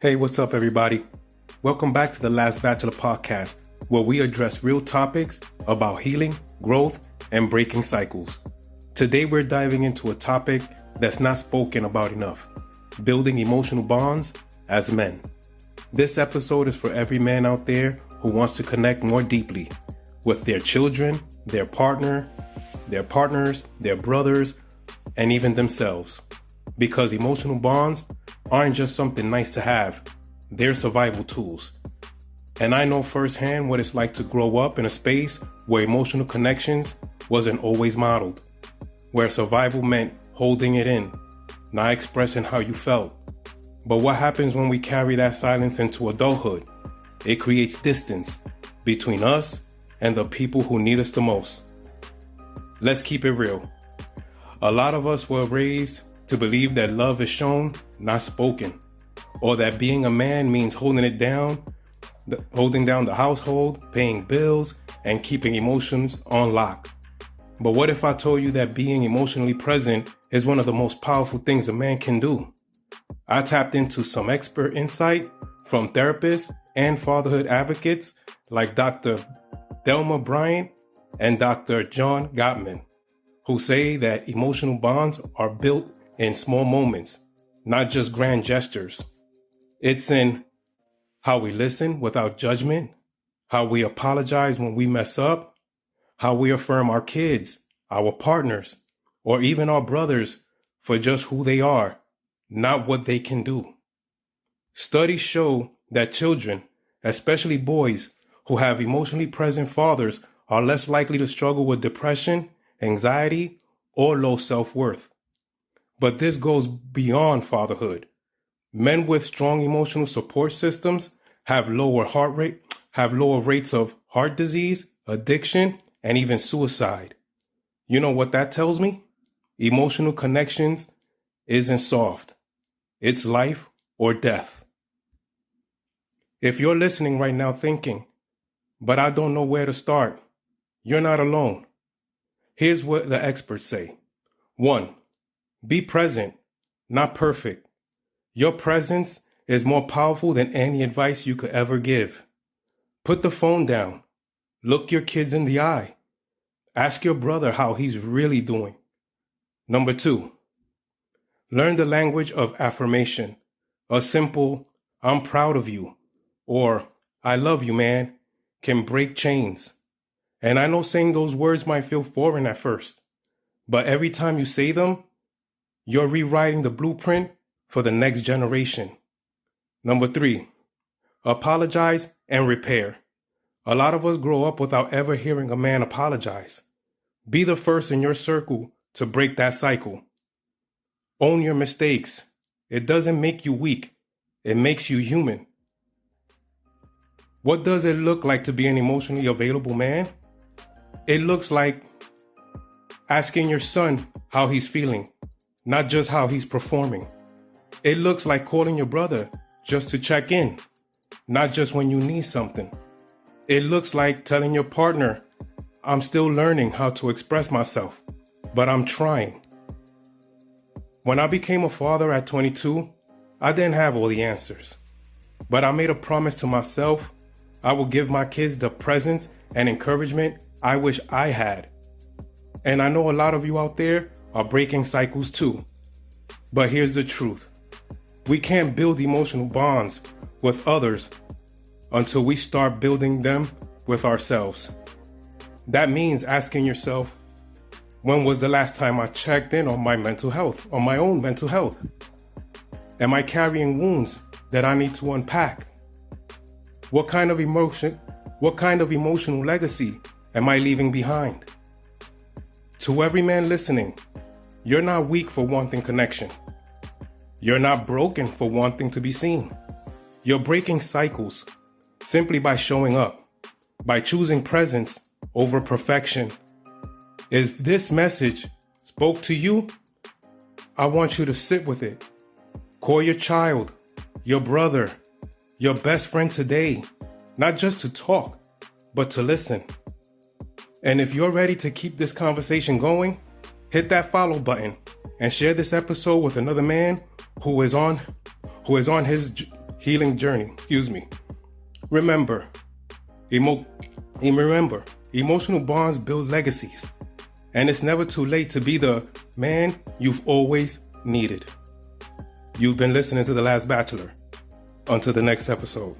Hey, what's up, everybody? Welcome back to the Last Bachelor podcast, where we address real topics about healing, growth, and breaking cycles. Today, we're diving into a topic that's not spoken about enough: building emotional bonds as men. This episode is for every man out there who wants to connect more deeply with their children, their partner, their partners, their brothers, and even themselves. Because emotional bonds aren't just something nice to have, they're survival tools. And I know firsthand what it's like to grow up in a space where emotional connections wasn't always modeled, where survival meant holding it in, not expressing how you felt. But what happens when we carry that silence into adulthood? It creates distance between us and the people who need us the most. Let's keep it real. A lot of us were raised to believe that love is shown, not spoken, or that being a man means holding down the household, paying bills, and keeping emotions on lock. But what if I told you that being emotionally present is one of the most powerful things a man can do? I tapped into some expert insight from therapists and fatherhood advocates like Dr. Thelma Bryant and Dr. John Gottman, who say that emotional bonds are built in small moments, not just grand gestures. It's in how we listen without judgment, how we apologize when we mess up, how we affirm our kids, our partners, or even our brothers for just who they are, not what they can do. Studies show that children, especially boys who have emotionally present fathers, are less likely to struggle with depression, anxiety, or low self-worth. But this goes beyond fatherhood. Men with strong emotional support systems have lower rates of heart disease, addiction, and even suicide. You know what that tells me? Emotional connections isn't soft. It's life or death. If you're listening right now thinking, but I don't know where to start, you're not alone. Here's what the experts say. 1. Be present, not perfect. Your presence is more powerful than any advice you could ever give. Put the phone down. Look your kids in the eye. Ask your brother how he's really doing. 2. Learn the language of affirmation. A simple, "I'm proud of you," or "I love you, man," can break chains. And I know saying those words might feel foreign at first, but every time you say them, you're rewriting the blueprint for the next generation. 3, apologize and repair. A lot of us grow up without ever hearing a man apologize. Be the first in your circle to break that cycle. Own your mistakes. It doesn't make you weak. It makes you human. What does it look like to be an emotionally available man? It looks like asking your son how he's feeling, not just how he's performing. It looks like calling your brother just to check in, not just when you need something. It looks like telling your partner, "I'm still learning how to express myself, but I'm trying." When I became a father at 22, I didn't have all the answers, but I made a promise to myself I would give my kids the presence and encouragement I wish I had. And I know a lot of you out there are breaking cycles too. But here's the truth. We can't build emotional bonds with others until we start building them with ourselves. That means asking yourself, when was the last time I checked in on my mental health, on my own mental health? Am I carrying wounds that I need to unpack? What kind of emotional legacy am I leaving behind? To every man listening, you're not weak for wanting connection. You're not broken for wanting to be seen. You're breaking cycles simply by showing up, by choosing presence over perfection. If this message spoke to you, I want you to sit with it. Call your child, your brother, your best friend today, not just to talk, but to listen. And if you're ready to keep this conversation going, hit that follow button and share this episode with another man who is on his healing journey. Remember, emotional bonds build legacies, and it's never too late to be the man you've always needed. You've been listening to The Last Bachelor. Until the next episode.